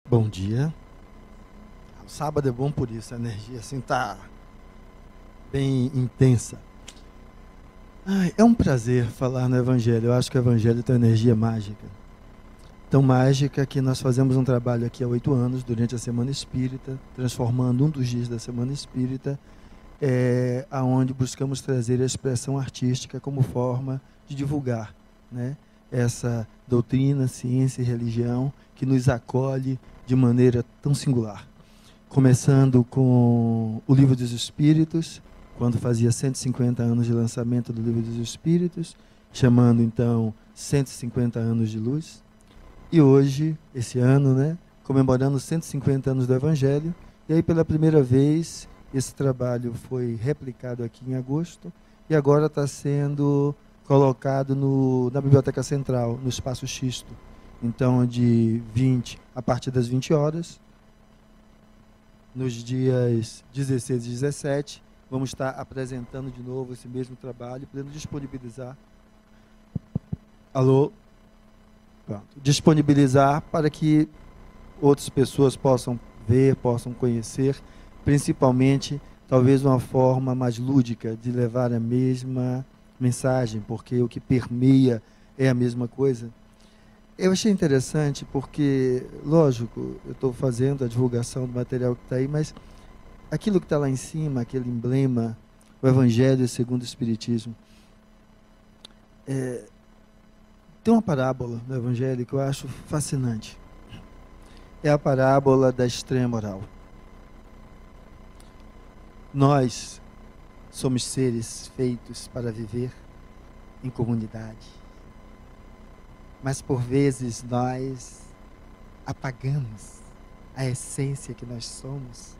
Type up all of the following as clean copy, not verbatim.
Bom dia. O sábado é bom por isso, a energia assim tá bem intensa. É um prazer falar no Evangelho. Eu acho que o Evangelho tem uma energia mágica. Tão mágica que nós fazemos um trabalho aqui há 8 anos, durante a Semana Espírita, transformando um dos dias da Semana Espírita, aonde buscamos trazer a expressão artística como forma de divulgar, né, essa doutrina, ciência e religião que nos acolhe de maneira tão singular. Começando com o Livro dos Espíritos, quando fazia 150 anos de lançamento do Livro dos Espíritos, chamando então 150 anos de luz. E hoje, esse ano, né, comemorando 150 anos do Evangelho. E aí, pela primeira vez, esse trabalho foi replicado aqui em agosto e agora está sendo colocado na Biblioteca Central, no Espaço Xisto. Então, a partir das 20 horas, nos dias 16 e 17, vamos estar apresentando de novo esse mesmo trabalho, podendo disponibilizar. Alô? Pronto. Disponibilizar para que outras pessoas possam ver, possam conhecer, principalmente, talvez uma forma mais lúdica de levar a mesma mensagem, porque o que permeia é a mesma coisa. Eu achei interessante porque, lógico, eu estou fazendo a divulgação do material que está aí, mas aquilo que está lá em cima, aquele emblema, o Evangelho segundo o Espiritismo, tem uma parábola no Evangelho que eu acho fascinante. É a parábola da estranha moral. Nós somos seres feitos para viver em comunidade. Mas por vezes nós apagamos a essência que nós somos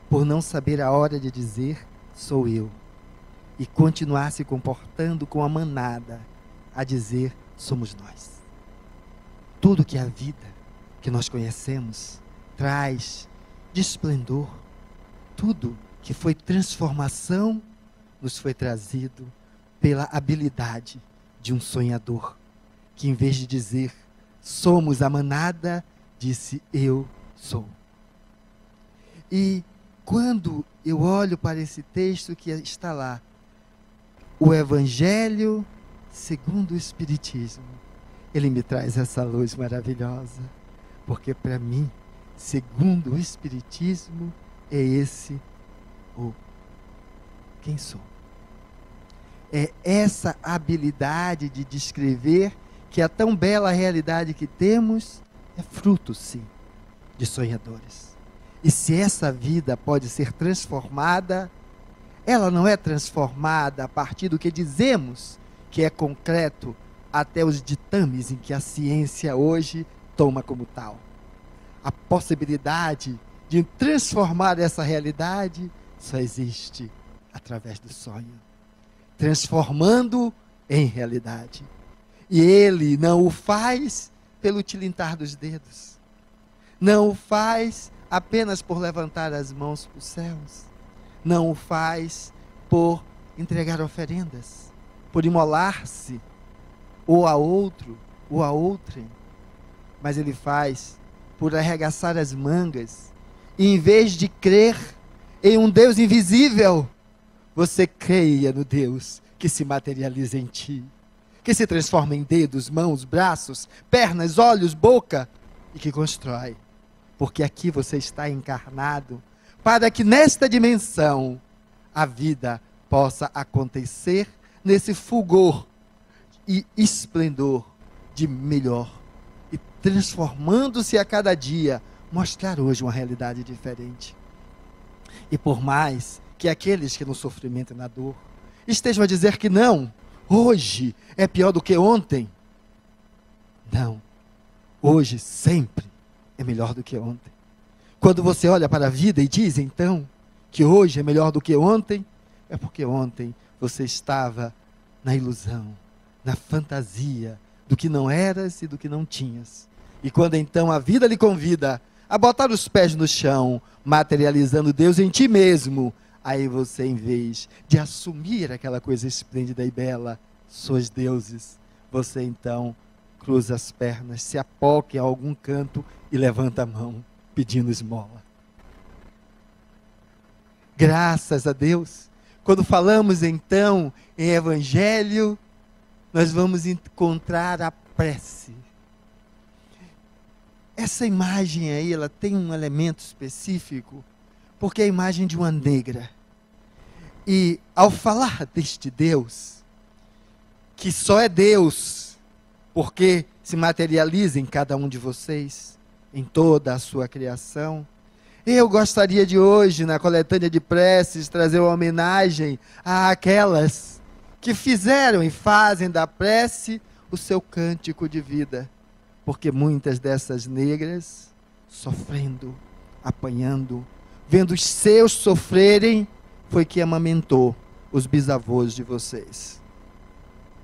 por não saber a hora de dizer sou eu e continuar se comportando com a manada a dizer somos nós. Tudo que a vida que nós conhecemos traz de esplendor, tudo que foi transformação nos foi trazido pela habilidade de um sonhador, que em vez de dizer somos a manada, disse eu sou. E quando eu olho para esse texto que está lá, o Evangelho segundo o Espiritismo, ele me traz essa luz maravilhosa, porque para mim, segundo o Espiritismo, é esse o quem sou. É essa habilidade de descrever que a tão bela realidade que temos é fruto, sim, de sonhadores. E se essa vida pode ser transformada, ela não é transformada a partir do que dizemos que é concreto, até os ditames em que a ciência hoje toma como tal. A possibilidade de transformar essa realidade só existe através do sonho, transformando em realidade. E ele não o faz pelo tilintar dos dedos, não o faz apenas por levantar as mãos para os céus, não o faz por entregar oferendas, por imolar-se ou a outro ou a outrem, mas ele faz por arregaçar as mangas e, em vez de crer em um Deus invisível, você creia no Deus que se materializa em ti, que se transforma em dedos, mãos, braços, pernas, olhos, boca e que constrói, porque aqui você está encarnado para que nesta dimensão a vida possa acontecer nesse fulgor e esplendor de melhor e transformando-se a cada dia, mostrar hoje uma realidade diferente. E por mais que aqueles que no sofrimento e na dor estejam a dizer que não, hoje é pior do que ontem, não, hoje sempre é melhor do que ontem. Quando você olha para a vida e diz então que hoje é melhor do que ontem, é porque ontem você estava na ilusão, na fantasia do que não eras e do que não tinhas. E quando então a vida lhe convida a botar os pés no chão, materializando Deus em ti mesmo, aí você, em vez de assumir aquela coisa esplêndida e bela, sois deuses, você então cruza as pernas, se apoca em algum canto e levanta a mão. pedindo esmola. Graças a Deus. Quando falamos então em evangelho, nós vamos encontrar a prece. Essa imagem aí, ela tem um elemento específico, porque é a imagem de uma negra. E ao falar deste Deus, que só é Deus, porque se materializa em cada um de vocês, em toda a sua criação, eu gostaria de hoje, na coletânea de preces, trazer uma homenagem àquelas que fizeram e fazem da prece o seu cântico de vida. Porque muitas dessas negras, sofrendo, apanhando, vendo os seus sofrerem, foi que amamentou os bisavôs de vocês.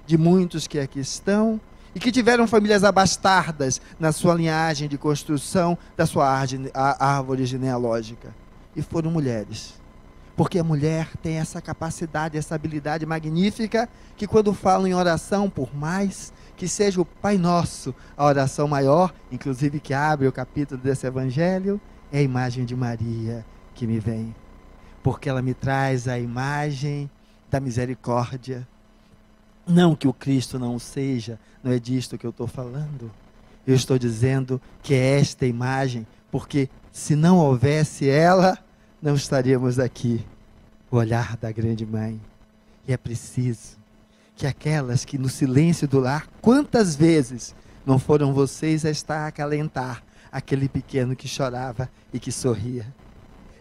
De muitos que aqui estão, e que tiveram famílias abastardas na sua linhagem de construção da sua árvore genealógica. E foram mulheres. Porque a mulher tem essa capacidade, essa habilidade magnífica, que quando falam em oração, por mais que seja o Pai Nosso, a oração maior, inclusive que abre o capítulo desse evangelho, é a imagem de Maria que me vem. Porque ela me traz a imagem da misericórdia. Não que o Cristo não seja, não é disto que eu estou falando. Eu estou dizendo que é esta imagem, porque se não houvesse ela, não estaríamos aqui. O olhar da grande mãe. E é preciso que aquelas que no silêncio do lar, quantas vezes não foram vocês a estar a acalentar aquele pequeno que chorava e que sorria?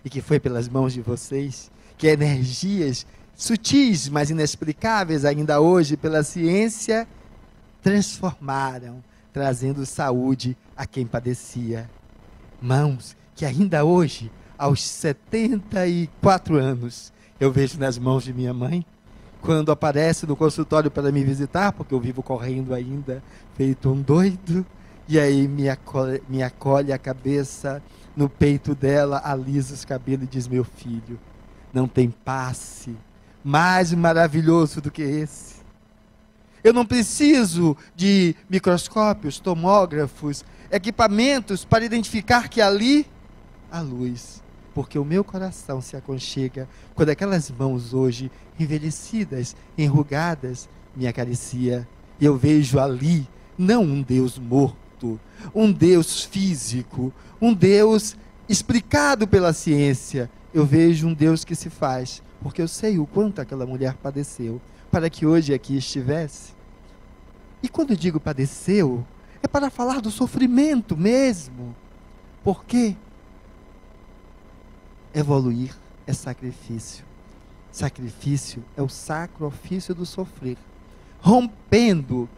E que foi pelas mãos de vocês, que energias sutis, mas inexplicáveis ainda hoje pela ciência, transformaram, trazendo saúde a quem padecia. Mãos que ainda hoje, aos 74 anos, eu vejo nas mãos de minha mãe, quando aparece no consultório para me visitar, porque eu vivo correndo ainda, feito um doido, e aí me acolhe a cabeça no peito dela, alisa os cabelos e diz: meu filho, não tem passe mais maravilhoso do que esse. Eu não preciso de microscópios, tomógrafos, equipamentos para identificar que ali há luz. Porque o meu coração se aconchega quando aquelas mãos hoje envelhecidas, enrugadas, me acaricia. E eu vejo ali não um Deus morto, um Deus físico, um Deus explicado pela ciência. Eu vejo um Deus que se faz, porque eu sei o quanto aquela mulher padeceu, para que hoje aqui estivesse. E quando eu digo padeceu, é para falar do sofrimento mesmo. Por quê? Evoluir é sacrifício. Sacrifício é o sacro ofício do sofrer. Rompendo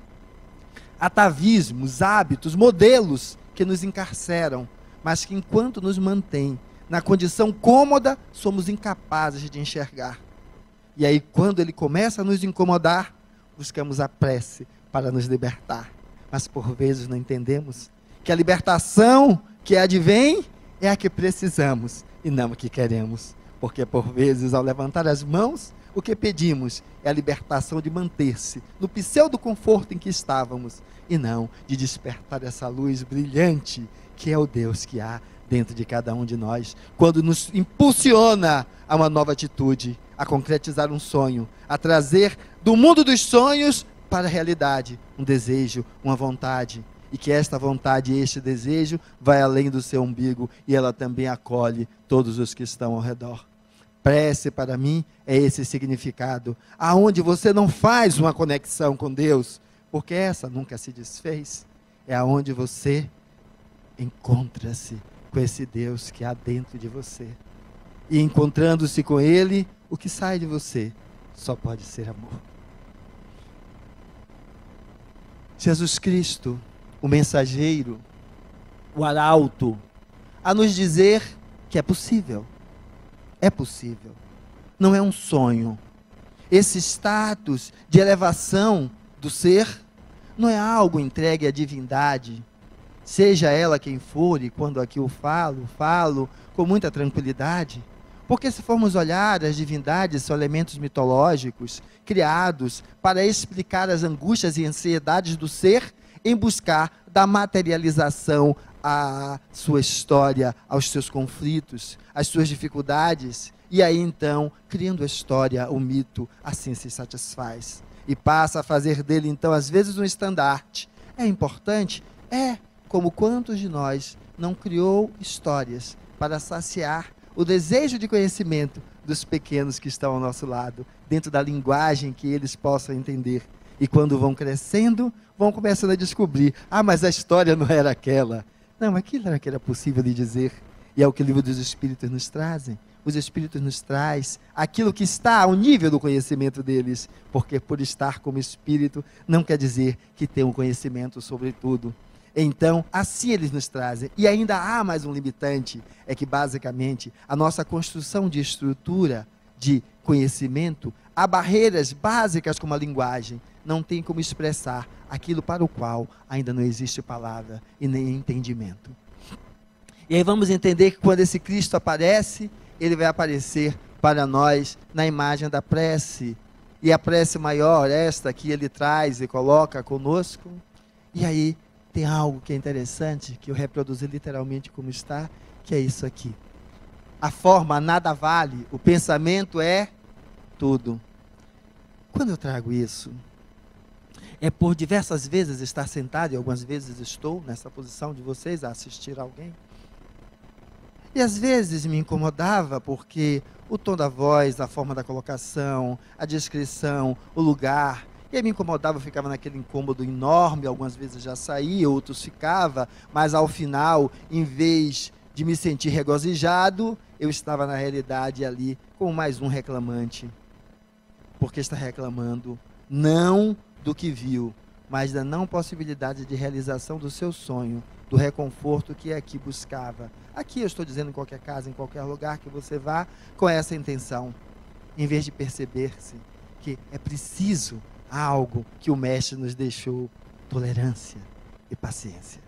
atavismos, hábitos, modelos que nos encarceram, mas que enquanto nos mantém na condição cômoda, somos incapazes de enxergar. E aí, quando ele começa a nos incomodar, buscamos a prece para nos libertar. Mas por vezes não entendemos que a libertação que advém é a que precisamos e não a que queremos. Porque por vezes, ao levantar as mãos, o que pedimos é a libertação de manter-se no pseudo conforto em que estávamos, e não de despertar essa luz brilhante que é o Deus que há dentro de cada um de nós, quando nos impulsiona a uma nova atitude, a concretizar um sonho, a trazer do mundo dos sonhos para a realidade um desejo, uma vontade, e que esta vontade e este desejo vai além do seu umbigo, e ela também acolhe todos os que estão ao redor. Prece para mim é esse significado, aonde você não faz uma conexão com Deus, porque essa nunca se desfez, é aonde você encontra-se com esse Deus que há dentro de você, e encontrando-se com Ele, o que sai de você só pode ser amor. Jesus Cristo, o mensageiro, o arauto, a nos dizer que é possível. É possível. Não é um sonho. Esse status de elevação do ser não é algo entregue à divindade, seja ela quem for, e quando aqui eu falo com muita tranquilidade, porque se formos olhar, as divindades são elementos mitológicos, criados para explicar as angústias e ansiedades do ser, em buscar da materialização à sua história, aos seus conflitos, às suas dificuldades, e aí então, criando a história, o mito, assim se satisfaz. E passa a fazer dele, então, às vezes um estandarte. É importante? É, como quantos de nós não criou histórias para saciar o desejo de conhecimento dos pequenos que estão ao nosso lado, dentro da linguagem que eles possam entender. E quando vão crescendo, vão começando a descobrir, mas a história não era aquela. Não, aquilo era que era possível de dizer. E é o que o livro dos Espíritos nos trazem. Os Espíritos nos traz aquilo que está ao nível do conhecimento deles, porque por estar como Espírito, não quer dizer que tem um conhecimento sobre tudo. Então, assim eles nos trazem. E ainda há mais um limitante, é que basicamente a nossa construção de estrutura, de conhecimento, há barreiras básicas como a linguagem, não tem como expressar aquilo para o qual ainda não existe palavra e nem entendimento. E aí vamos entender que quando esse Cristo aparece, ele vai aparecer para nós na imagem da prece. E a prece maior, esta que ele traz e coloca conosco. E aí tem algo que é interessante, que eu reproduzi literalmente como está, que é isso aqui. A forma nada vale, o pensamento é tudo. Quando eu trago isso, é por diversas vezes estar sentado, e algumas vezes estou nessa posição de vocês a assistir a alguém. E às vezes me incomodava porque o tom da voz, a forma da colocação, a descrição, o lugar, e aí me incomodava, eu ficava naquele incômodo enorme, algumas vezes já saía, outros ficava, mas ao final, em vez de me sentir regozijado, eu estava na realidade ali como mais um reclamante, porque está reclamando não do que viu, mas da não possibilidade de realização do seu sonho, do reconforto que aqui buscava. Aqui eu estou dizendo em qualquer casa, em qualquer lugar que você vá, com essa intenção, em vez de perceber-se que é preciso algo que o Mestre nos deixou, tolerância e paciência.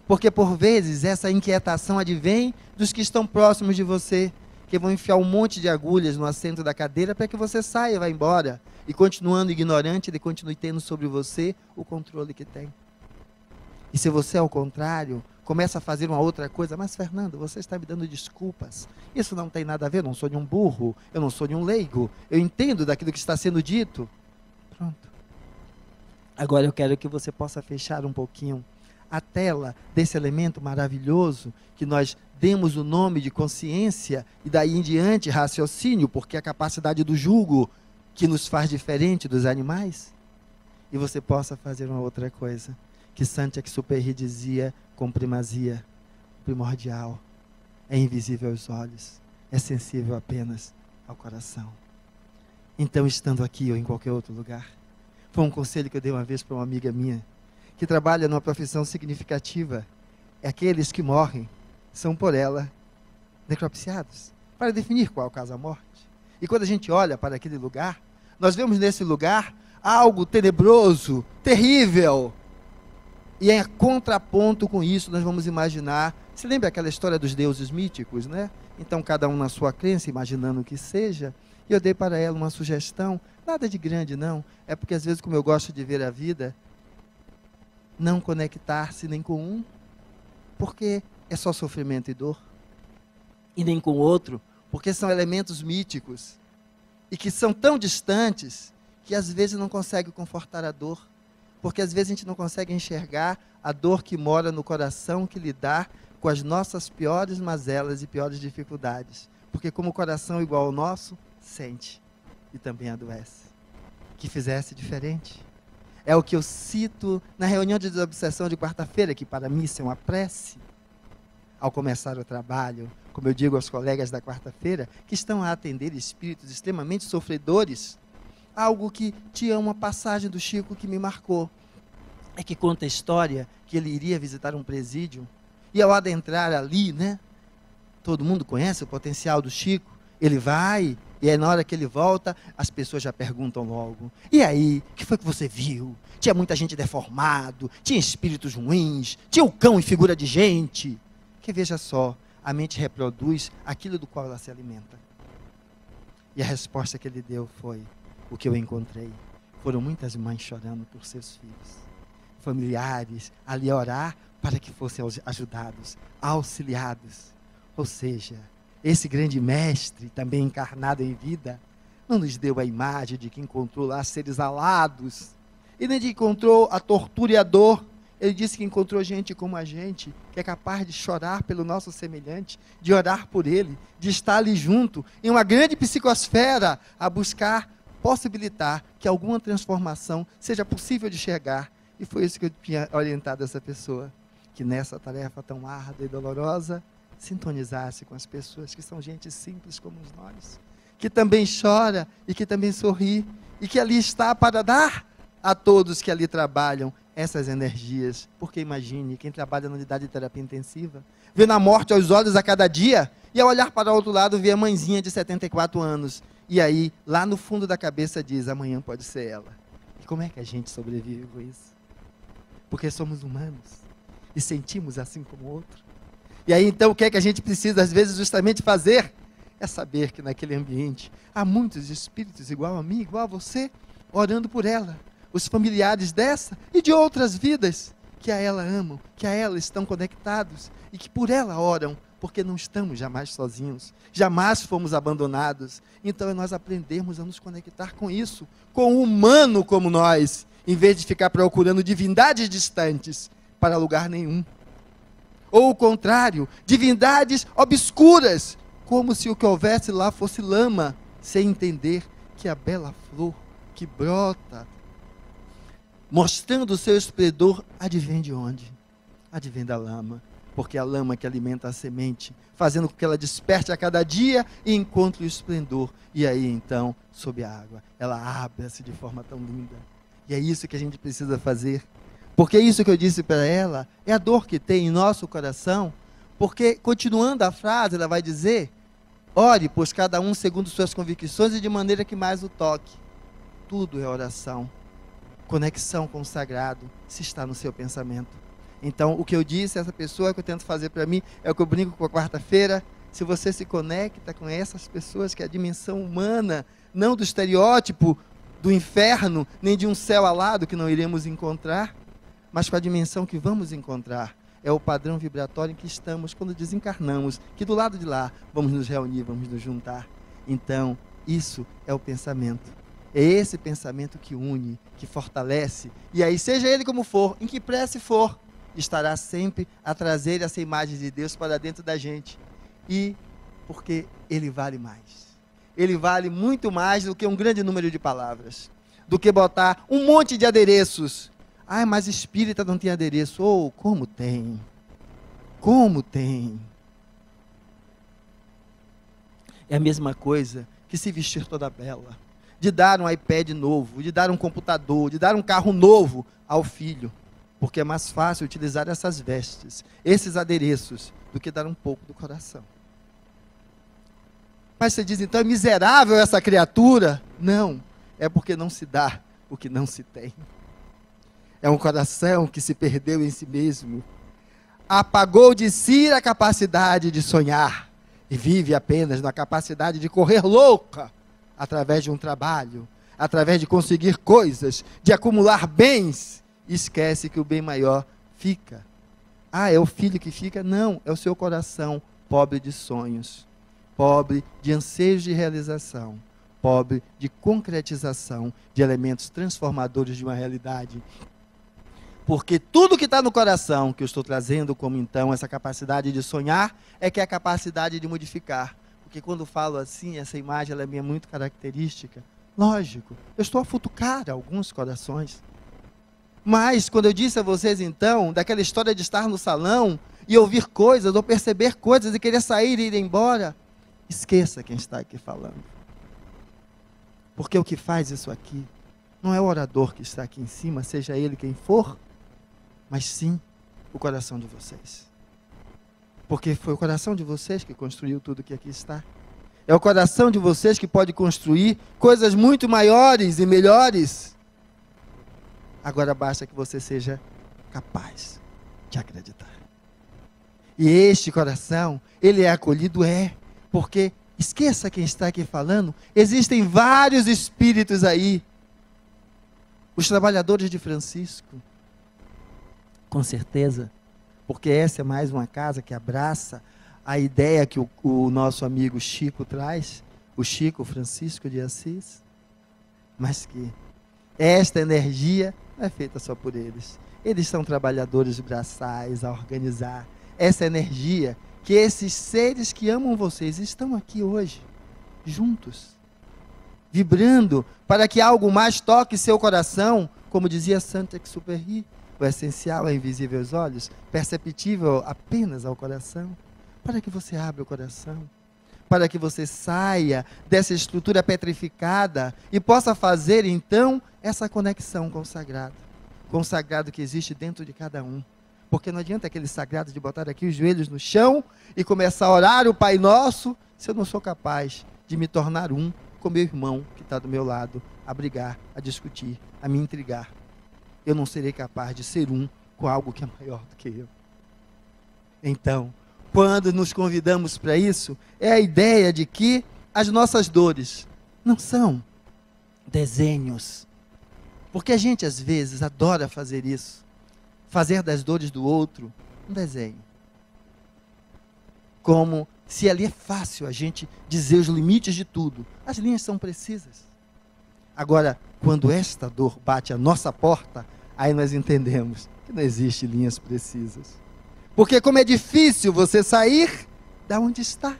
Porque por vezes essa inquietação advém dos que estão próximos de você, que vão enfiar um monte de agulhas no assento da cadeira para que você saia e vá embora. E continuando ignorante, ele continue tendo sobre você o controle que tem. E se você, ao contrário, começa a fazer uma outra coisa, mas Fernando, você está me dando desculpas. Isso não tem nada a ver, eu não sou de um burro, eu não sou de um leigo. Eu entendo daquilo que está sendo dito. Pronto. Agora eu quero que você possa fechar um pouquinho a tela desse elemento maravilhoso, que nós demos o nome de consciência, e daí em diante raciocínio, porque é a capacidade do julgo que nos faz diferente dos animais. E você possa fazer uma outra coisa, que Saint-Exupéry dizia com primazia: o primordial é invisível aos olhos, é sensível apenas ao coração. Então, estando aqui ou em qualquer outro lugar, foi um conselho que eu dei uma vez para uma amiga minha, que trabalha numa profissão significativa. É aqueles que morrem, são por ela necropsiados, para definir qual é o caso da morte. E quando a gente olha para aquele lugar, nós vemos nesse lugar algo tenebroso, terrível. E em contraponto com isso, nós vamos imaginar, você lembra aquela história dos deuses míticos, né? Então, cada um na sua crença, imaginando o que seja. E eu dei para ela uma sugestão, nada de grande não, é porque às vezes, como eu gosto de ver a vida, não conectar-se nem com um, porque é só sofrimento e dor, e nem com o outro, porque são elementos míticos, e que são tão distantes, que às vezes não consegue confortar a dor, porque às vezes a gente não consegue enxergar a dor que mora no coração, que lidar com as nossas piores mazelas e piores dificuldades, porque como o coração é igual ao nosso, sente e também adoece. Que fizesse diferente. É o que eu cito na reunião de desobsessão de quarta-feira, que para mim isso é uma prece. Ao começar o trabalho, como eu digo aos colegas da quarta-feira, que estão a atender espíritos extremamente sofredores, algo que tinha uma passagem do Chico que me marcou. É que conta a história que ele iria visitar um presídio, e ao adentrar ali, né, todo mundo conhece o potencial do Chico, ele vai, e aí na hora que ele volta, as pessoas já perguntam logo: e aí, o que foi que você viu? Tinha muita gente deformado, tinha espíritos ruins, tinha o cão em figura de gente. Que veja só, a mente reproduz aquilo do qual ela se alimenta. E a resposta que ele deu foi: o que eu encontrei foram muitas mães chorando por seus filhos, familiares ali a orar para que fossem ajudados, auxiliados. Ou seja, esse grande mestre, também encarnado em vida, não nos deu a imagem de que encontrou lá seres alados, e nem de que encontrou a tortura e a dor. Ele disse que encontrou gente como a gente, que é capaz de chorar pelo nosso semelhante, de orar por ele, de estar ali junto, em uma grande psicosfera, a buscar possibilitar que alguma transformação seja possível de chegar. E foi isso que eu tinha orientado essa pessoa, que nessa tarefa tão árdua e dolorosa, sintonizasse com as pessoas que são gente simples como nós, que também chora e que também sorri, e que ali está para dar a todos que ali trabalham essas energias. Porque imagine, quem trabalha na unidade de terapia intensiva, vê na morte aos olhos a cada dia, e ao olhar para o outro lado, vê a mãezinha de 74 anos, e aí, lá no fundo da cabeça diz, amanhã pode ser ela. E como é que a gente sobrevive com isso? Porque somos humanos, e sentimos assim como o outro. E aí, então, o que é que a gente precisa, às vezes, justamente fazer? É saber que naquele ambiente há muitos espíritos igual a mim, igual a você, orando por ela. Os familiares dessa e de outras vidas que a ela amam, que a ela estão conectados e que por ela oram, porque não estamos jamais sozinhos, jamais fomos abandonados. Então é nós aprendermos a nos conectar com isso, com o humano como nós, em vez de ficar procurando divindades distantes para lugar nenhum. Ou o contrário, divindades obscuras, como se o que houvesse lá fosse lama, sem entender que a bela flor que brota, mostrando o seu esplendor, advém de onde? Advém da lama, porque é a lama que alimenta a semente, fazendo com que ela desperte a cada dia e encontre o esplendor. E aí então, sob a água, ela abre-se de forma tão linda. E é isso que a gente precisa fazer. Porque isso que eu disse para ela, é a dor que tem em nosso coração, porque, continuando a frase, ela vai dizer, ore, pois cada um segundo suas convicções e de maneira que mais o toque. Tudo é oração. Conexão com o sagrado, se está no seu pensamento. Então, o que eu disse a essa pessoa, que eu tento fazer para mim, é o que eu brinco com a quarta-feira, se você se conecta com essas pessoas, que é a dimensão humana, não do estereótipo do inferno, nem de um céu alado que não iremos encontrar, mas com a dimensão que vamos encontrar, é o padrão vibratório em que estamos quando desencarnamos, que do lado de lá vamos nos reunir, vamos nos juntar. Então, isso é o pensamento. É esse pensamento que une, que fortalece, e aí, seja ele como for, em que prece for, estará sempre a trazer essa imagem de Deus para dentro da gente. E porque ele vale mais. Ele vale muito mais do que um grande número de palavras, do que botar um monte de adereços. Ah, mas espírita não tem adereço. Oh, como tem? Como tem? É a mesma coisa que se vestir toda bela, de dar um iPad novo, de dar um computador, de dar um carro novo ao filho, porque é mais fácil utilizar essas vestes, esses adereços, do que dar um pouco do coração. Mas você diz, então é miserável essa criatura? Não, é porque não se dá o que não se tem. É um coração que se perdeu em si mesmo, apagou de si a capacidade de sonhar, e vive apenas na capacidade de correr louca, através de um trabalho, através de conseguir coisas, de acumular bens, e esquece que o bem maior fica. Ah, é o filho que fica? Não, é o seu coração pobre de sonhos, pobre de anseios de realização, pobre de concretização de elementos transformadores de uma realidade. Porque tudo que está no coração, que eu estou trazendo como então essa capacidade de sonhar, é que é a capacidade de modificar. Porque quando falo assim, essa imagem ela é minha muito característica. Lógico, eu estou a futucar alguns corações. Mas, quando eu disse a vocês então, daquela história de estar no salão e ouvir coisas, ou perceber coisas e querer sair e ir embora, esqueça quem está aqui falando. Porque o que faz isso aqui não é o orador que está aqui em cima, seja ele quem for, mas sim o coração de vocês. Porque foi o coração de vocês que construiu tudo que aqui está. É o coração de vocês que pode construir coisas muito maiores e melhores. Agora basta que você seja capaz de acreditar. E este coração, ele é acolhido, porque, esqueça quem está aqui falando, existem vários espíritos aí. Os trabalhadores de Francisco, Com certeza, porque essa é mais uma casa que abraça a ideia que o nosso amigo Chico traz, o Chico Francisco de Assis, mas que esta energia não é feita só por eles. Eles são trabalhadores braçais a organizar essa energia que esses seres que amam vocês estão aqui hoje, juntos, vibrando para que algo mais toque seu coração, como dizia Saint-Exupéry, o essencial é invisível aos olhos, perceptível apenas ao coração, para que você abra o coração, para que você saia dessa estrutura petrificada e possa fazer então essa conexão com o sagrado que existe dentro de cada um. Porque não adianta aquele sagrado de botar aqui os joelhos no chão e começar a orar o Pai Nosso, se eu não sou capaz de me tornar um com meu irmão que está do meu lado, a brigar, a discutir, a me intrigar. Eu não serei capaz de ser um com algo que é maior do que eu. Então, quando nos convidamos para isso, é a ideia de que as nossas dores não são desenhos. Porque a gente, às vezes, adora fazer isso. Fazer das dores do outro um desenho. Como se ali é fácil a gente dizer os limites de tudo. As linhas são precisas. Agora, quando esta dor bate à nossa porta, aí nós entendemos que não existe linhas precisas. Porque como é difícil você sair da onde está.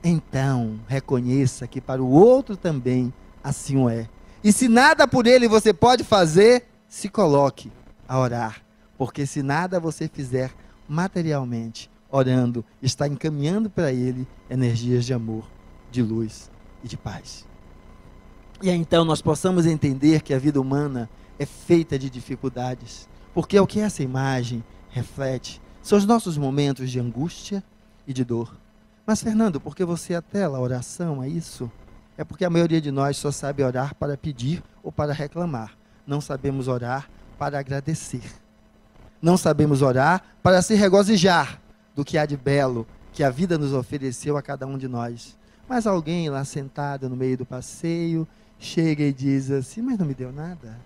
Então, reconheça que para o outro também assim o é. E se nada por ele você pode fazer, se coloque a orar. Porque se nada você fizer materialmente, orando, está encaminhando para ele energias de amor, de luz e de paz. E aí, então nós possamos entender que a vida humana é feita de dificuldades. Porque é o que essa imagem reflete. São os nossos momentos de angústia e de dor. Mas, Fernando, por que você atela a oração a isso? É porque a maioria de nós só sabe orar para pedir ou para reclamar. Não sabemos orar para agradecer. Não sabemos orar para se regozijar do que há de belo que a vida nos ofereceu a cada um de nós. Mas alguém lá sentado no meio do passeio chega e diz assim: mas não me deu nada.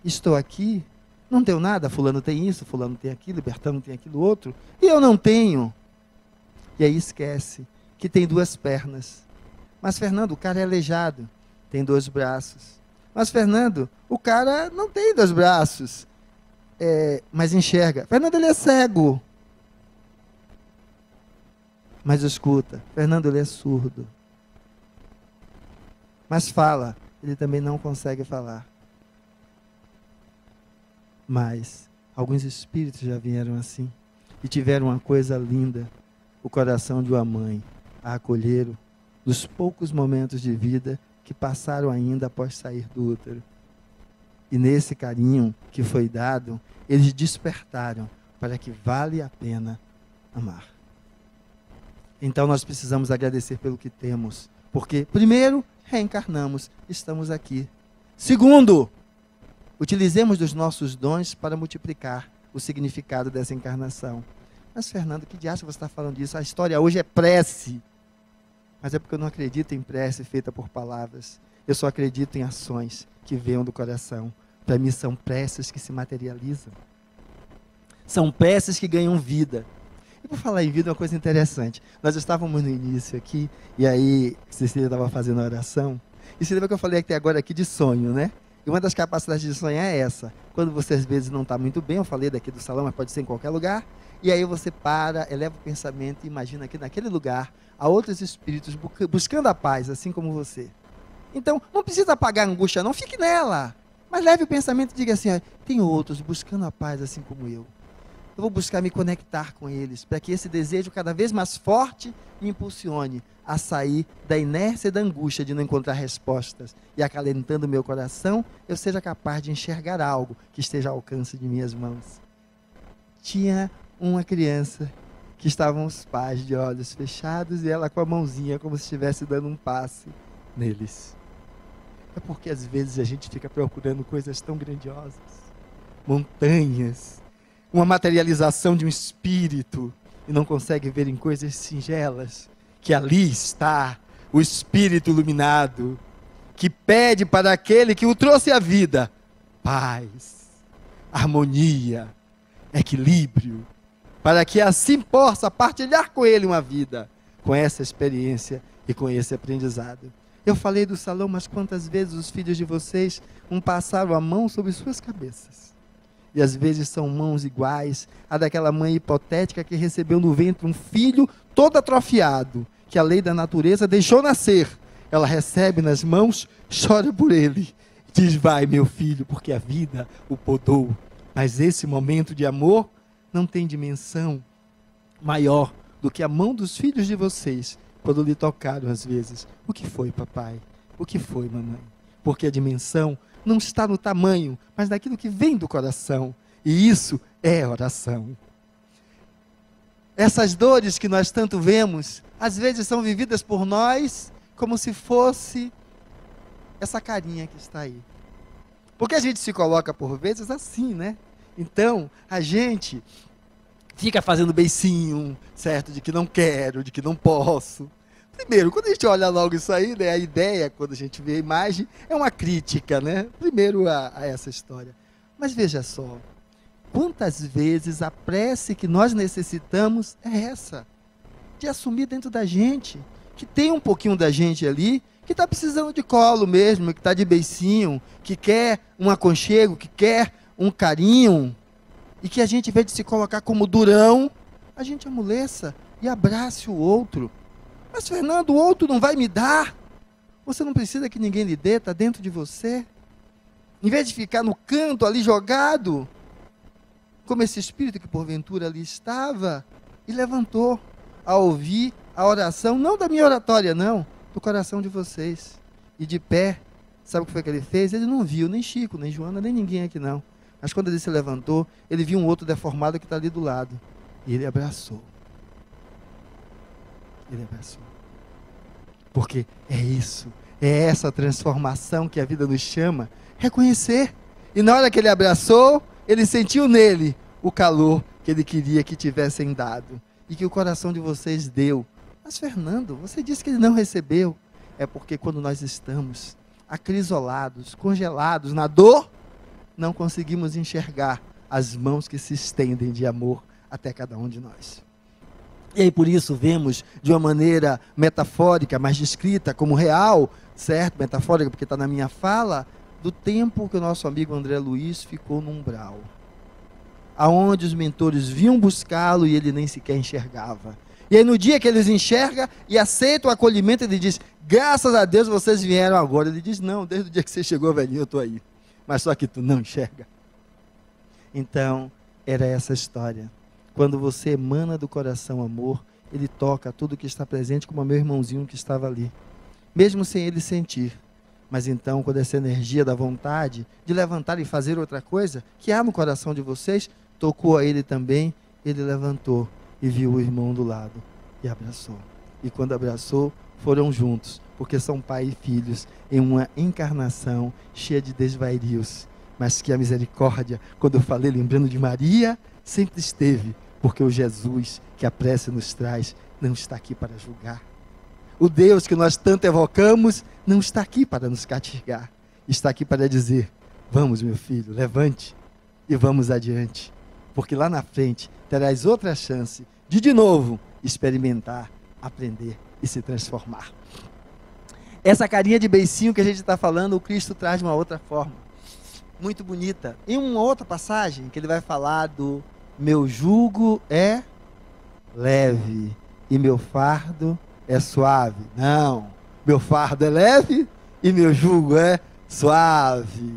Estou aqui, não deu nada. Fulano tem isso, fulano tem aquilo, Bertano tem aquilo outro, e eu não tenho. E aí esquece que tem duas pernas. Mas, Fernando, o cara é aleijado, tem 2 braços. Mas, Fernando, o cara não tem 2 braços, mas enxerga. Fernando, ele é cego. Mas escuta. Fernando, ele é surdo. Mas fala. Ele também não consegue falar. Mas alguns espíritos já vieram assim e tiveram uma coisa linda, o coração de uma mãe, a acolheram nos poucos momentos de vida que passaram ainda após sair do útero. E nesse carinho que foi dado, eles despertaram para que vale a pena amar. Então nós precisamos agradecer pelo que temos, porque primeiro, reencarnamos, estamos aqui. Segundo, utilizemos dos nossos dons para multiplicar o significado dessa encarnação. Mas, Fernando, que diacho você está falando disso? A história hoje é prece. Mas é porque eu não acredito em prece feita por palavras. Eu só acredito em ações que venham do coração. Para mim são preces que se materializam. São preces que ganham vida. E por falar em vida, uma coisa interessante. Nós estávamos no início aqui, e aí Cecília estava fazendo a oração. E você lembra que eu falei até agora aqui de sonho, né? E uma das capacidades de sonhar é essa. Quando você às vezes não está muito bem, eu falei daqui do salão, mas pode ser em qualquer lugar. E aí você para, eleva o pensamento e imagina que naquele lugar há outros espíritos buscando a paz, assim como você. Então, não precisa apagar a angústia, não, fique nela. Mas leve o pensamento e diga assim: ó, tem outros buscando a paz assim como eu. Eu vou buscar me conectar com eles, para que esse desejo cada vez mais forte me impulsione a sair da inércia e da angústia de não encontrar respostas. E acalentando meu coração, eu seja capaz de enxergar algo que esteja ao alcance de minhas mãos. Tinha uma criança que estavam os pais de olhos fechados e ela com a mãozinha como se estivesse dando um passe neles. É porque às vezes a gente fica procurando coisas tão grandiosas, montanhas, uma materialização de um espírito, e não consegue ver em coisas singelas que ali está o espírito iluminado, que pede para aquele que o trouxe à vida paz. harmonia, equilíbrio, para que assim possa partilhar com ele uma vida, com essa experiência e com esse aprendizado. Eu falei do salão, mas quantas vezes os filhos de vocês passaram a mão sobre suas cabeças? E às vezes são mãos iguais a daquela mãe hipotética que recebeu no ventre um filho todo atrofiado, que a lei da natureza deixou nascer. Ela recebe nas mãos, chora por ele, diz: vai meu filho, porque a vida o podou. Mas esse momento de amor não tem dimensão maior do que a mão dos filhos de vocês, quando lhe tocaram às vezes. O que foi, papai? O que foi, mamãe? Porque a dimensão não está no tamanho, mas naquilo que vem do coração. E isso é oração. Essas dores que nós tanto vemos, às vezes são vividas por nós como se fosse essa carinha que está aí. Porque a gente se coloca por vezes assim, né? Então, a gente fica fazendo beicinho, certo? De que não quero, de que não posso. Primeiro, quando a gente olha logo isso aí, né, a ideia, quando a gente vê a imagem, é uma crítica, né? Primeiro a essa história. Mas veja só, quantas vezes a prece que nós necessitamos é essa, de assumir dentro da gente, que tem um pouquinho da gente ali, que está precisando de colo mesmo, que está de beicinho, que quer um aconchego, que quer um carinho, e que a gente, em vez de se colocar como durão, a gente amoleça e abrace o outro. Mas, Fernando, o outro não vai me dar. Você não precisa que ninguém lhe dê, está dentro de você. Em vez de ficar no canto ali jogado, como esse espírito que porventura ali estava, e levantou a ouvir a oração, não da minha oratória, não, do coração de vocês. E de pé, sabe o que foi que ele fez? Ele não viu nem Chico, nem Joana, nem ninguém aqui não. Mas quando ele se levantou, ele viu um outro deformado que está ali do lado. E ele abraçou. Ele abraçou. Porque é isso, é essa transformação que a vida nos chama, reconhecer. E na hora que ele abraçou, ele sentiu nele o calor que ele queria que tivessem dado. E que o coração de vocês deu. Mas, Fernando, você disse que ele não recebeu. É porque quando nós estamos acrisolados, congelados na dor, não conseguimos enxergar as mãos que se estendem de amor até cada um de nós. E aí por isso vemos de uma maneira metafórica, mas descrita como real, certo? Metafórica porque está na minha fala, do tempo que o nosso amigo André Luiz ficou no umbral. Aonde os mentores vinham buscá-lo e ele nem sequer enxergava. E aí no dia que eles enxergam e aceitam o acolhimento, ele diz: graças a Deus vocês vieram agora. Ele diz: não, desde o dia que você chegou, velhinho, eu estou aí. Mas só que tu não enxerga. Então, era essa história. Quando você emana do coração amor, ele toca tudo que está presente, como o meu irmãozinho que estava ali. Mesmo sem ele sentir. Mas então, quando essa energia da vontade de levantar e fazer outra coisa, que há no coração de vocês, tocou a ele também, ele levantou e viu o irmão do lado e abraçou. E quando abraçou, foram juntos, porque são pai e filhos em uma encarnação cheia de desvairios. Mas que a misericórdia, quando eu falei lembrando de Maria, sempre esteve, porque o Jesus que a prece nos traz não está aqui para julgar. O Deus que nós tanto evocamos não está aqui para nos castigar. Está aqui para dizer: vamos, meu filho, levante e vamos adiante. Porque lá na frente terás outra chance de novo, experimentar, aprender e se transformar. Essa carinha de beicinho que a gente está falando, o Cristo traz de uma outra forma. Muito bonita. Em uma outra passagem, que ele vai falar do meu jugo é leve e meu fardo é suave. Não, meu fardo é leve e meu jugo é suave.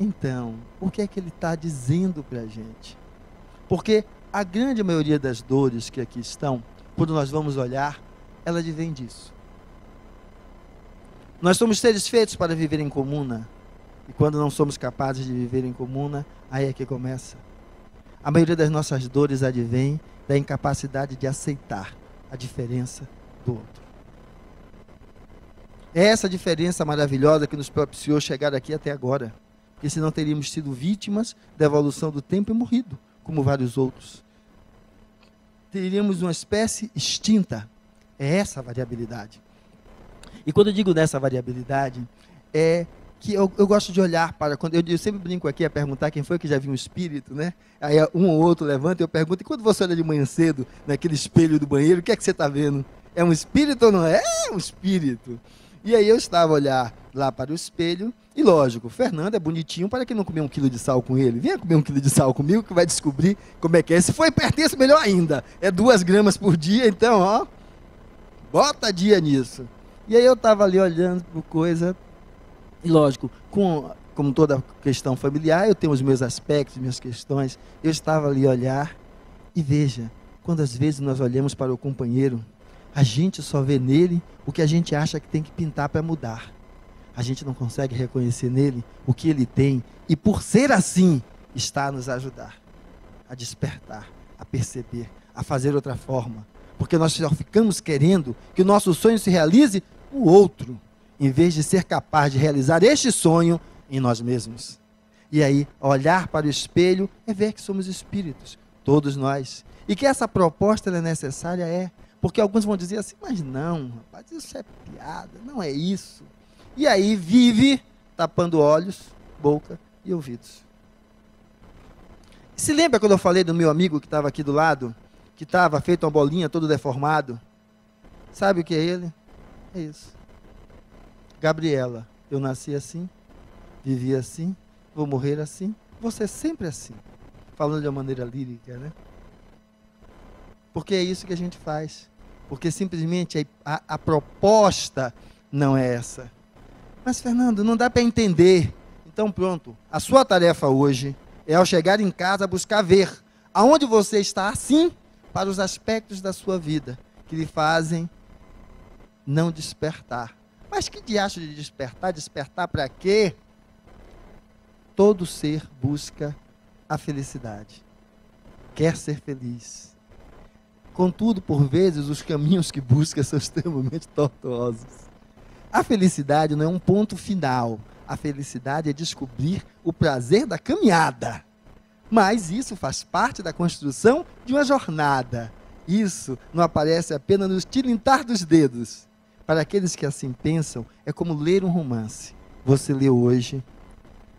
Então, o que é que ele está dizendo para a gente? Porque a grande maioria das dores que aqui estão, quando nós vamos olhar, ela advém disso. Nós somos seres feitos para viver em comuna. E quando não somos capazes de viver em comuna, aí é que começa. A maioria das nossas dores advém da incapacidade de aceitar a diferença do outro. É essa diferença maravilhosa que nos propiciou chegar aqui até agora. Porque senão teríamos sido vítimas da evolução do tempo e morrido, como vários outros. Teríamos uma espécie extinta. É essa a variabilidade. E quando eu digo dessa variabilidade, é que eu gosto de olhar para, quando eu sempre brinco aqui a perguntar quem foi que já viu um espírito, né? Aí um ou outro levanta e eu pergunto, e quando você olha de manhã cedo, naquele espelho do banheiro, o que é que você está vendo? É um espírito ou não é? É um espírito. E aí eu estava a olhar lá para o espelho, e lógico, o Fernando é bonitinho, para que não comer 1 quilo de sal com ele? Venha comer 1 quilo de sal comigo, que vai descobrir como é que é. Se for hipertenso, melhor ainda. É 2 gramas por dia, então, ó, bota dia nisso. E aí eu estava ali olhando por coisa, e lógico, como toda questão familiar, eu tenho os meus aspectos, minhas questões. Eu estava ali a olhar, e veja, quando às vezes nós olhamos para o companheiro, a gente só vê nele o que a gente acha que tem que pintar para mudar. A gente não consegue reconhecer nele o que ele tem, e por ser assim, está a nos ajudar, a despertar, a perceber, a fazer outra forma. Porque nós só ficamos querendo que o nosso sonho se realize no outro, em vez de ser capaz de realizar este sonho em nós mesmos. E aí, olhar para o espelho é ver que somos espíritos, todos nós. E que essa proposta é necessária, porque alguns vão dizer assim, mas não, rapaz, isso é piada, não é isso. E aí vive tapando olhos, boca e ouvidos. Se lembra quando eu falei do meu amigo que estava aqui do lado, que estava feito uma bolinha, todo deformado? Sabe o que é ele? É isso. Gabriela, eu nasci assim, vivi assim, vou morrer assim, vou ser sempre assim. Falando de uma maneira lírica, né? Porque é isso que a gente faz. Porque simplesmente a proposta não é essa. Mas, Fernando, não dá para entender. Então, pronto. A sua tarefa hoje é, ao chegar em casa, buscar ver aonde você está assim para os aspectos da sua vida que lhe fazem não despertar. Mas que diacho de despertar? Despertar para quê? Todo ser busca a felicidade. Quer ser feliz. Contudo, por vezes, os caminhos que busca são extremamente tortuosos. A felicidade não é um ponto final. A felicidade é descobrir o prazer da caminhada. Mas isso faz parte da construção de uma jornada. Isso não aparece apenas no tilintar dos dedos. Para aqueles que assim pensam, é como ler um romance. Você lê hoje,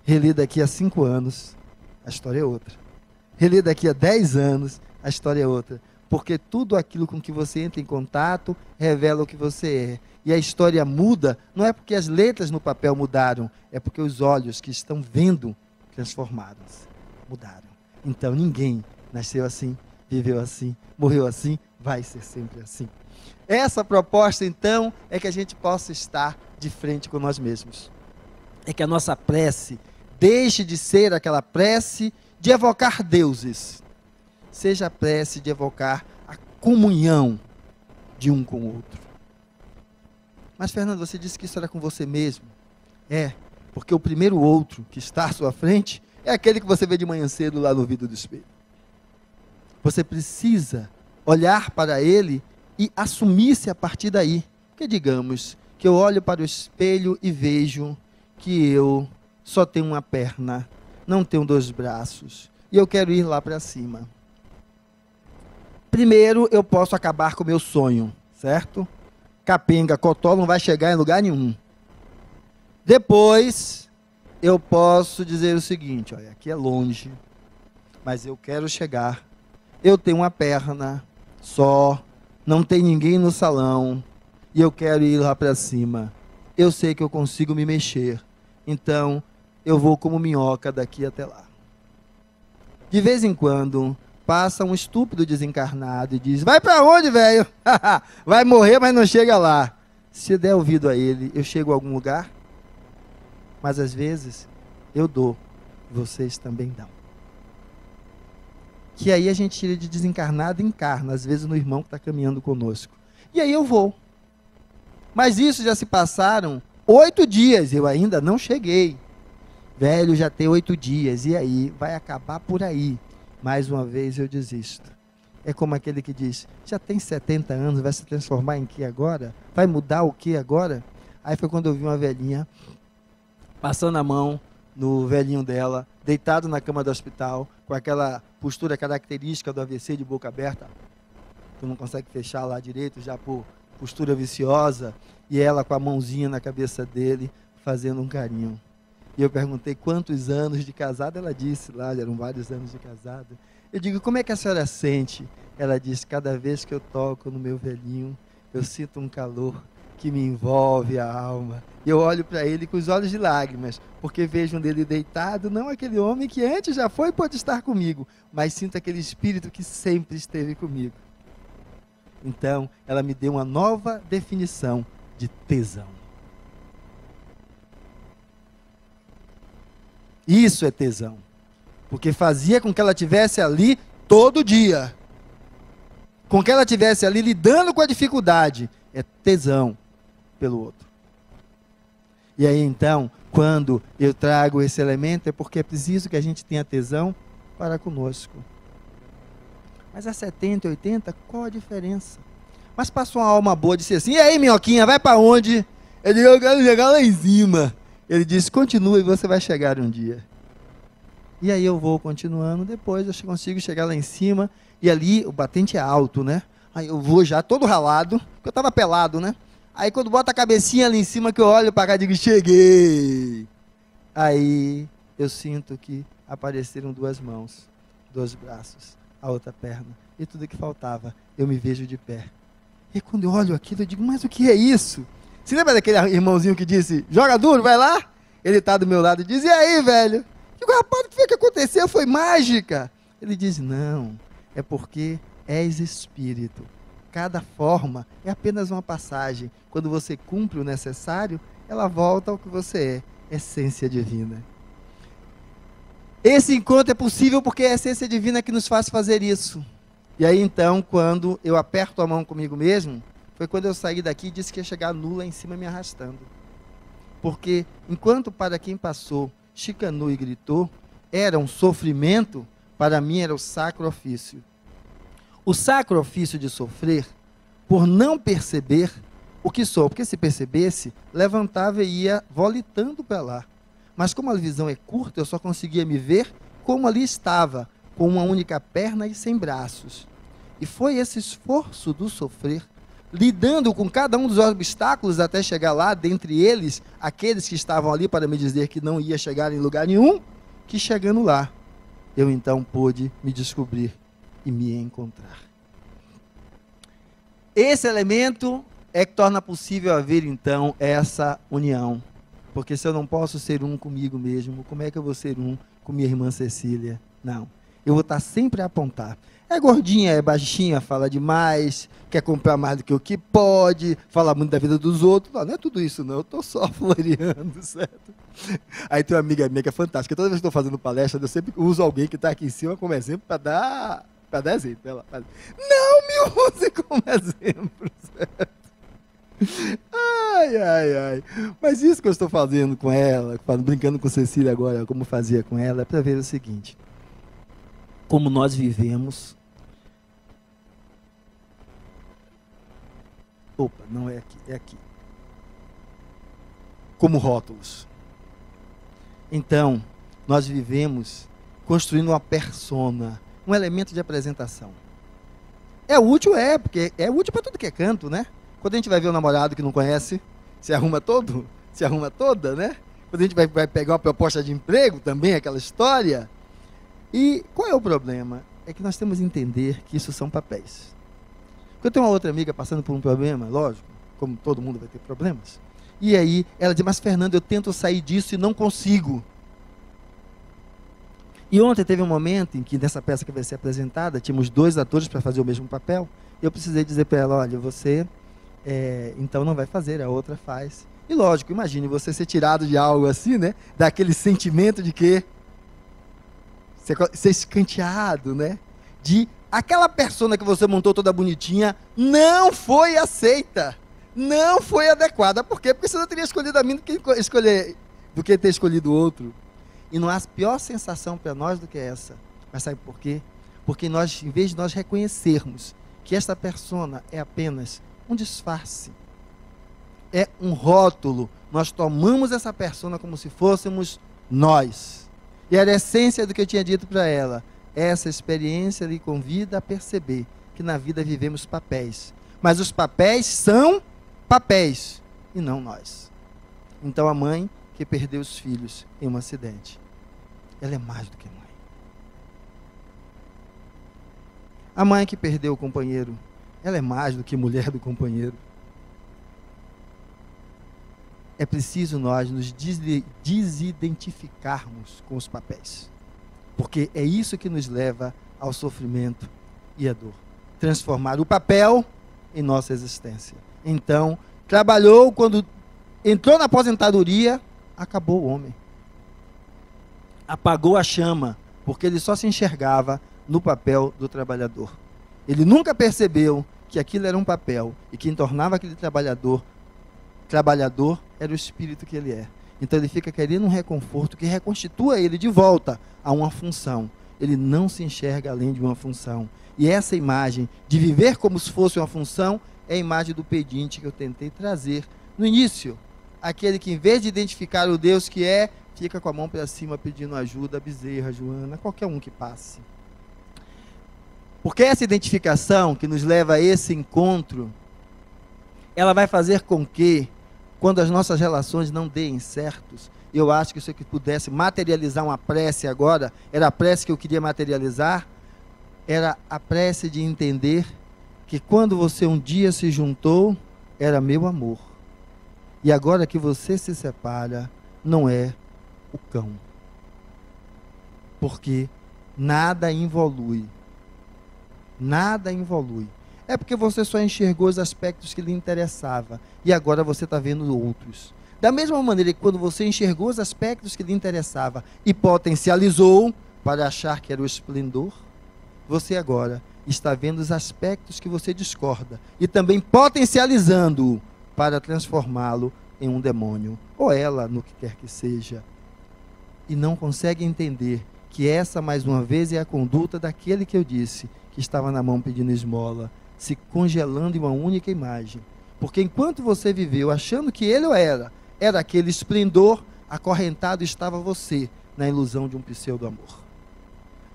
relê daqui a 5 anos, a história é outra. Relê daqui a 10 anos, a história é outra. Porque tudo aquilo com que você entra em contato revela o que você é. E a história muda, não é porque as letras no papel mudaram, é porque os olhos que estão vendo transformados, mudaram. Então ninguém nasceu assim, viveu assim, morreu assim, vai ser sempre assim. Essa proposta, então, é que a gente possa estar de frente com nós mesmos. É que a nossa prece deixe de ser aquela prece de evocar deuses. Seja a prece de evocar a comunhão de um com o outro. Mas, Fernando, você disse que isso era com você mesmo. É, porque o primeiro outro que está à sua frente é aquele que você vê de manhã cedo lá no vidro do espelho. Você precisa olhar para ele e assumir-se a partir daí. Porque digamos que eu olho para o espelho e vejo que eu só tenho uma perna, não tenho 2 braços, e eu quero ir lá para cima. Primeiro, eu posso acabar com o meu sonho, certo? Capenga, cotó não vai chegar em lugar nenhum. Depois, eu posso dizer o seguinte, olha, aqui é longe, mas eu quero chegar. Eu tenho uma perna só, não tem ninguém no salão, e eu quero ir lá para cima. Eu sei que eu consigo me mexer, então eu vou como minhoca daqui até lá. De vez em quando, passa um estúpido desencarnado e diz, vai para onde, velho? Vai morrer, mas não chega lá. Se eu der ouvido a ele, eu chego a algum lugar? Mas às vezes, eu dou, vocês também dão. Que aí a gente tira de desencarnado e encarna, às vezes no irmão que está caminhando conosco. E aí eu vou. Mas isso já se passaram 8 dias, eu ainda não cheguei. Velho, já tem 8 dias, e aí? Vai acabar por aí. Mais uma vez eu desisto. É como aquele que diz, já tem 70 anos, vai se transformar em que agora? Vai mudar o que agora? Aí foi quando eu vi uma velhinha, passando a mão no velhinho dela, deitado na cama do hospital, com aquela postura característica do AVC de boca aberta. Tu não consegue fechar lá direito, já por postura viciosa, e ela com a mãozinha na cabeça dele, fazendo um carinho. E eu perguntei quantos anos de casada. Ela disse lá, eram vários anos de casada. Eu digo, como é que a senhora sente? Ela disse, cada vez que eu toco no meu velhinho, eu sinto um calor que me envolve a alma. E eu olho para ele com os olhos de lágrimas, porque vejo nele deitado, não aquele homem que antes já foi e pode estar comigo, mas sinto aquele espírito que sempre esteve comigo. Então, ela me deu uma nova definição de tesão. Isso é tesão. Porque fazia com que ela estivesse ali todo dia. Com que ela estivesse ali lidando com a dificuldade. É tesão pelo outro. E aí então, quando eu trago esse elemento, é porque é preciso que a gente tenha tesão para conosco. Mas a 70, 80, qual a diferença? Mas passou uma alma boa, disse assim, e aí, minhoquinha, vai para onde? Eu digo, eu quero chegar lá em cima. Ele disse, continua e você vai chegar um dia. E aí eu vou continuando, depois eu consigo chegar lá em cima, e ali o batente é alto, né? Aí eu vou já todo ralado, porque eu estava pelado, né? Aí quando bota a cabecinha ali em cima, que eu olho para cá e digo, cheguei. Aí eu sinto que apareceram 2 mãos, 2 braços, a outra perna, e tudo que faltava, eu me vejo de pé. E quando eu olho aquilo, eu digo, mas o que é isso? Você lembra daquele irmãozinho que disse, joga duro, vai lá? Ele está do meu lado e diz, e aí, velho? Eu digo, rapaz, o que foi que aconteceu? Foi mágica? Ele diz, não, é porque és espírito. Cada forma é apenas uma passagem. Quando você cumpre o necessário, ela volta ao que você é, essência divina. Esse encontro é possível porque é a essência divina que nos faz fazer isso. E aí então, quando eu aperto a mão comigo mesmo, foi quando eu saí daqui e disse que ia chegar nula em cima me arrastando. Porque enquanto para quem passou, chicanou e gritou, era um sofrimento, para mim era o sacro ofício. O sacro ofício de sofrer, por não perceber o que sou, porque se percebesse, levantava e ia volitando para lá. Mas como a visão é curta, eu só conseguia me ver como ali estava, com uma única perna e sem braços. E foi esse esforço do sofrer, lidando com cada um dos obstáculos até chegar lá, dentre eles, aqueles que estavam ali para me dizer que não ia chegar em lugar nenhum, que chegando lá, eu então pude me descobrir e me encontrar. Esse elemento é que torna possível haver então essa união. Porque se eu não posso ser um comigo mesmo, como é que eu vou ser um com minha irmã Cecília? Não. Eu vou estar sempre a apontar. É gordinha, é baixinha, fala demais, quer comprar mais do que o que pode, fala muito da vida dos outros. Não é tudo isso não, eu estou só floreando, certo? Aí tem uma amiga minha que é fantástica. Toda vez que estou fazendo palestra, eu sempre uso alguém que está aqui em cima como exemplo para dar exemplo. Ela fala, não me use como exemplo, certo? Ai, ai, ai. Mas isso que eu estou fazendo com ela, brincando com Cecília agora, como fazia com ela, é para ver o seguinte. Como nós vivemos. Opa, não é aqui, é aqui. Como rótulos. Então, nós vivemos construindo uma persona, um elemento de apresentação. É útil, porque é útil para tudo que é canto, né? Quando a gente vai ver um namorado que não conhece, se arruma todo, se arruma toda, né? Quando a gente vai pegar uma proposta de emprego, também aquela história. E qual é o problema? É que nós temos que entender que isso são papéis. Eu tenho uma outra amiga passando por um problema, lógico, como todo mundo vai ter problemas. E aí ela diz, mas Fernando, eu tento sair disso e não consigo. E ontem teve um momento em que nessa peça que vai ser apresentada, tínhamos 2 atores para fazer o mesmo papel. Eu precisei dizer para ela, olha, você então não vai fazer, a outra faz. E lógico, imagine você ser tirado de algo assim, né? Daquele sentimento de que ser escanteado, né? De aquela persona que você montou toda bonitinha não foi aceita, não foi adequada. Por quê? Porque você não teria escolhido a mim do que ter escolhido o outro. E não há pior sensação para nós do que essa. Mas sabe por quê? Porque nós, em vez de nós reconhecermos que esta persona é apenas um disfarce, é um rótulo, nós tomamos essa persona como se fôssemos nós. E era a essência do que eu tinha dito para ela. Essa experiência lhe convida a perceber que na vida vivemos papéis. Mas os papéis são papéis e não nós. Então a mãe que perdeu os filhos em um acidente. Ela é mais do que mãe. A mãe que perdeu o companheiro, ela é mais do que mulher do companheiro. É preciso nós nos desidentificarmos com os papéis. Porque é isso que nos leva ao sofrimento e à dor. Transformar o papel em nossa existência. Então, trabalhou, quando entrou na aposentadoria, acabou o homem. Apagou a chama, porque ele só se enxergava no papel do trabalhador. Ele nunca percebeu que aquilo era um papel e quem tornava aquele trabalhador era o espírito que ele é. Então ele fica querendo um reconforto que reconstitua ele de volta a uma função. Ele não se enxerga além de uma função. E essa imagem de viver como se fosse uma função é a imagem do pedinte que eu tentei trazer no início. Aquele que, em vez de identificar o Deus que é, fica com a mão para cima pedindo ajuda a Bezerra, Joana, qualquer um que passe. Porque essa identificação que nos leva a esse encontro, ela vai fazer com que, quando as nossas relações não deem certos, eu acho que se eu pudesse materializar uma prece agora, era a prece que eu queria materializar, era a prece de entender que quando você um dia se juntou, era meu amor. E agora que você se separa, não é o cão. Porque nada involui. Nada involui. É porque você só enxergou os aspectos que lhe interessavam. E agora você está vendo outros. Da mesma maneira que quando você enxergou os aspectos que lhe interessavam e potencializou para achar que era o esplendor, você agora está vendo os aspectos que você discorda e também potencializando-o para transformá-lo em um demônio, ou ela, no que quer que seja. E não consegue entender que essa, mais uma vez, é a conduta daquele que eu disse, que estava na mão pedindo esmola, se congelando em uma única imagem. Porque enquanto você viveu achando que ele ou era aquele esplendor, acorrentado estava você na ilusão de um pseudo-amor.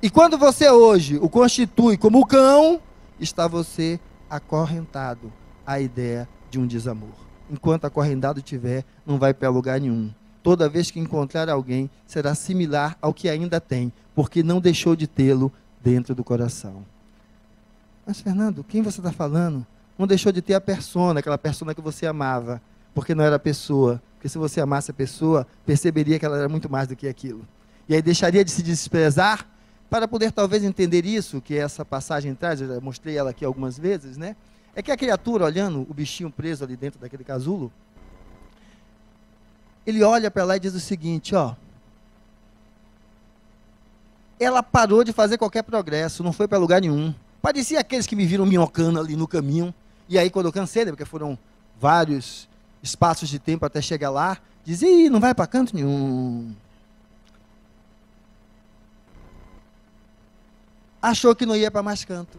E quando você hoje o constitui como o cão, está você acorrentado à ideia de um desamor. Enquanto acorrentado tiver, não vai para lugar nenhum. Toda vez que encontrar alguém, será similar ao que ainda tem, porque não deixou de tê-lo dentro do coração. Mas, Fernando, quem você está falando? Não deixou de ter a persona, aquela persona que você amava, porque não era a pessoa. Porque se você amasse a pessoa, perceberia que ela era muito mais do que aquilo. E aí deixaria de se desprezar. Para poder talvez entender isso, que essa passagem traz, eu já mostrei ela aqui algumas vezes, né? É que a criatura, olhando o bichinho preso ali dentro daquele casulo, ele olha para lá e diz o seguinte, ó. Ela parou de fazer qualquer progresso, não foi para lugar nenhum. Parecia aqueles que me viram minhocando ali no caminho. E aí quando eu cansei, né, porque foram vários espaços de tempo até chegar lá, dizia, ih, não vai para canto nenhum. Achou que não ia para mais canto.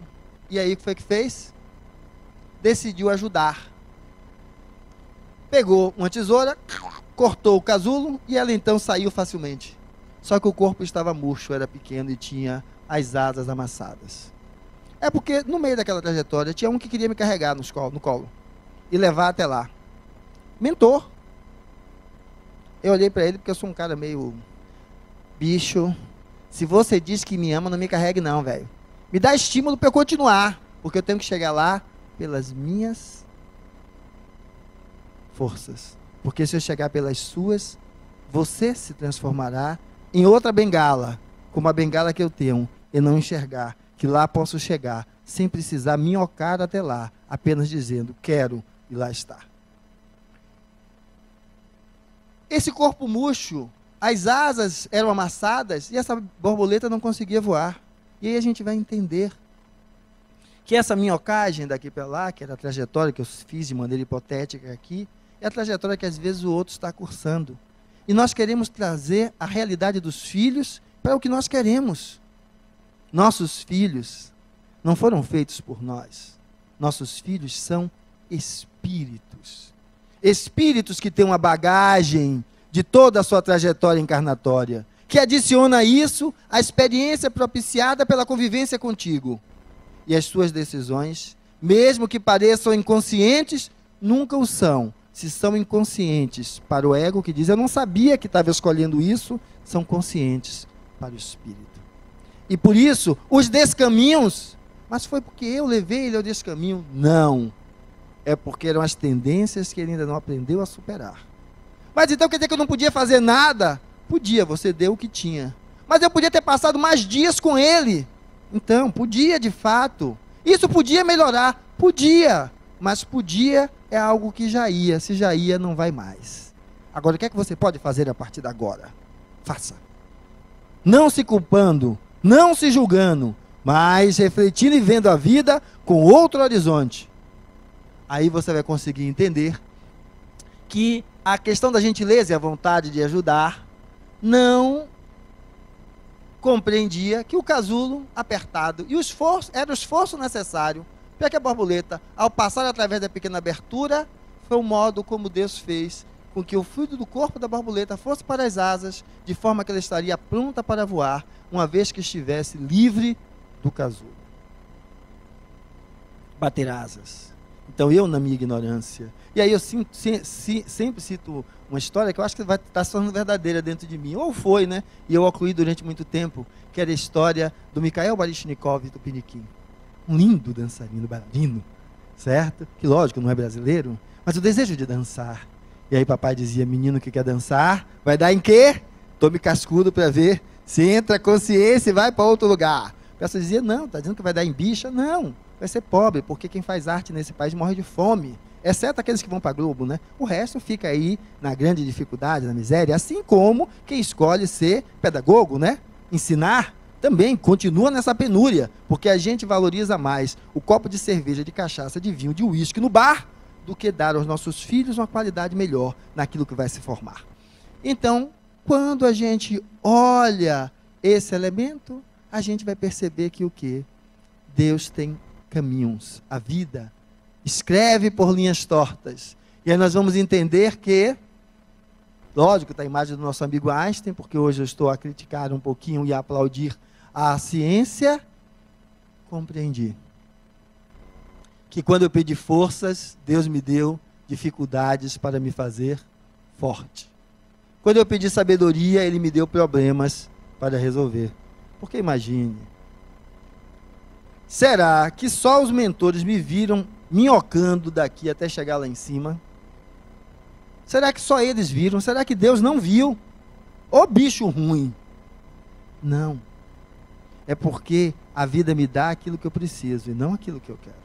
E aí o que foi que fez? Decidiu ajudar. Pegou uma tesoura, cortou o casulo e ela então saiu facilmente. Só que o corpo estava murcho, era pequeno e tinha as asas amassadas. É porque no meio daquela trajetória tinha um que queria me carregar no colo e levar até lá. Mentor. Eu olhei para ele porque eu sou um cara meio bicho. Se você diz que me ama, não me carregue não, velho. Me dá estímulo para eu continuar, porque eu tenho que chegar lá pelas minhas forças. Porque se eu chegar pelas suas, você se transformará em outra bengala, como a bengala que eu tenho, e não enxergar que lá posso chegar, sem precisar minhocar até lá, apenas dizendo, quero, e lá está. Esse corpo murcho, as asas eram amassadas e essa borboleta não conseguia voar. E aí a gente vai entender que essa minhocagem daqui para lá, que era a trajetória que eu fiz de maneira hipotética aqui, é a trajetória que às vezes o outro está cursando. E nós queremos trazer a realidade dos filhos para o que nós queremos. Nossos filhos não foram feitos por nós. Nossos filhos são espíritos. Espíritos que têm uma bagagem de toda a sua trajetória encarnatória, que adiciona a isso a experiência propiciada pela convivência contigo. E as suas decisões, mesmo que pareçam inconscientes, nunca o são, se são inconscientes para o ego, que diz, eu não sabia que estava escolhendo isso, são conscientes para o espírito. E por isso, os descaminhos, mas foi porque eu levei ele ao descaminho? Não. É porque eram as tendências que ele ainda não aprendeu a superar. Mas então quer dizer que eu não podia fazer nada? Podia, você deu o que tinha. Mas eu podia ter passado mais dias com ele. Então, podia de fato. Isso podia melhorar? Podia. Mas podia é algo que já ia. Se já ia, não vai mais. Agora, o que é que você pode fazer a partir de agora? Faça. Não se culpando, não se julgando, mas refletindo e vendo a vida com outro horizonte. Aí você vai conseguir entender que a questão da gentileza e a vontade de ajudar não compreendia que o casulo apertado e o esforço, era o esforço necessário para que a borboleta, ao passar através da pequena abertura, foi o modo como Deus fez com que o fluido do corpo da borboleta fosse para as asas, de forma que ela estaria pronta para voar, uma vez que estivesse livre do casulo. Bater asas. Então eu, na minha ignorância, e aí eu sempre cito uma história que eu acho que vai estar sendo verdadeira dentro de mim, ou foi, né? E eu ocluí durante muito tempo, que era a história do Mikhail Baryshnikov do Piniquim. Um lindo dançarino, bailarino, certo? Que lógico, não é brasileiro, mas o desejo de dançar. E aí papai dizia, menino que quer dançar, vai dar em quê? Tome cascudo para ver se entra a consciência e vai para outro lugar. A pessoa dizia, não, está dizendo que vai dar em bicha? Não, vai ser pobre, porque quem faz arte nesse país morre de fome. Exceto aqueles que vão para a Globo, né? O resto fica aí na grande dificuldade, na miséria, assim como quem escolhe ser pedagogo, né? Ensinar, também continua nessa penúria, porque a gente valoriza mais o copo de cerveja, de cachaça, de vinho, de uísque no bar, do que dar aos nossos filhos uma qualidade melhor naquilo que vai se formar. Então, quando a gente olha esse elemento, a gente vai perceber que o quê? Deus tem caminhos. A vida escreve por linhas tortas. E aí nós vamos entender que, lógico, está a imagem do nosso amigo Einstein, porque hoje eu estou a criticar um pouquinho e a aplaudir a ciência, compreendi que quando eu pedi forças, Deus me deu dificuldades para me fazer forte. Quando eu pedi sabedoria, Ele me deu problemas para resolver. Porque imagine, será que só os mentores me viram minhocando daqui até chegar lá em cima? Será que só eles viram? Será que Deus não viu? Ô bicho ruim! Não. É porque a vida me dá aquilo que eu preciso e não aquilo que eu quero.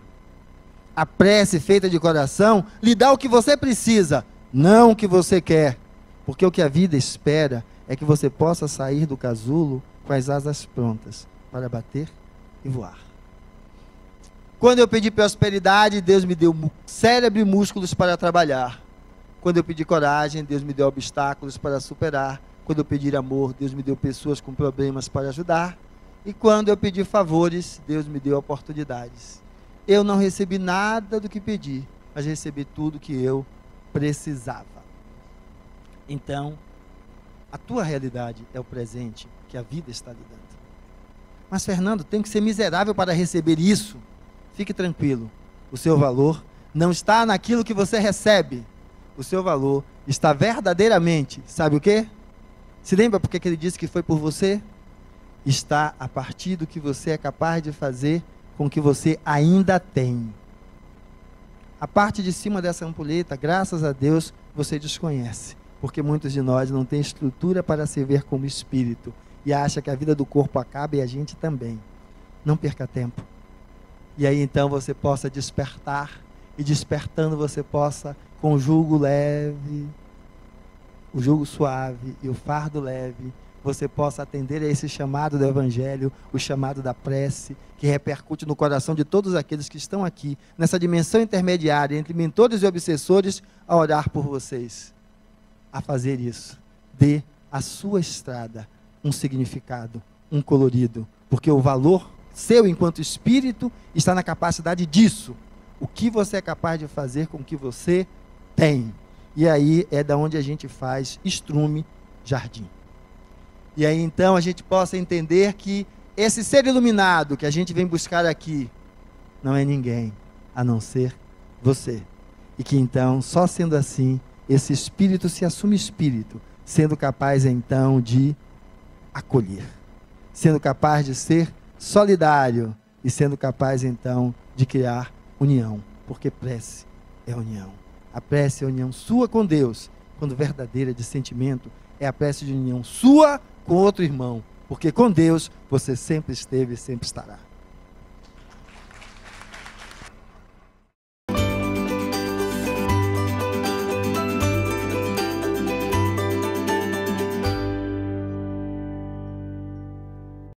A prece feita de coração lhe dá o que você precisa, não o que você quer. Porque o que a vida espera é que você possa sair do casulo com as asas prontas para bater e voar. Quando eu pedi prosperidade, Deus me deu cérebro e músculos para trabalhar. Quando eu pedi coragem, Deus me deu obstáculos para superar. Quando eu pedi amor, Deus me deu pessoas com problemas para ajudar. E quando eu pedi favores, Deus me deu oportunidades. Eu não recebi nada do que pedi, mas recebi tudo que eu precisava. Então, a tua realidade é o presente que a vida está lhe dando. Mas, Fernando, tem que ser miserável para receber isso. Fique tranquilo, o seu valor não está naquilo que você recebe. O seu valor está verdadeiramente, sabe o quê? Se lembra porque ele disse que foi por você? Está a partir do que você é capaz de fazer com o que você ainda tem. A parte de cima dessa ampulheta, graças a Deus, você desconhece, porque muitos de nós não têm estrutura para se ver como espírito e acha que a vida do corpo acaba e a gente também. Não perca tempo. E aí então você possa despertar, e despertando você possa, com o jugo leve, o jugo suave e o fardo leve, você possa atender a esse chamado do Evangelho, o chamado da prece, que repercute no coração de todos aqueles que estão aqui, nessa dimensão intermediária entre mentores e obsessores, a orar por vocês, a fazer isso. Dê à sua estrada um significado, um colorido, porque o valor seu enquanto espírito está na capacidade disso. O que você é capaz de fazer com o que você tem. E aí é da onde a gente faz estrume, jardim. E aí então a gente possa entender que esse ser iluminado que a gente vem buscar aqui não é ninguém a não ser você. E que então, só sendo assim, esse espírito se assume espírito, sendo capaz então de acolher, sendo capaz de ser solidário e sendo capaz então de criar união, porque prece é união. A prece é a união sua com Deus, quando verdadeira de sentimento, é a prece de união sua com outro irmão, porque com Deus você sempre esteve e sempre estará.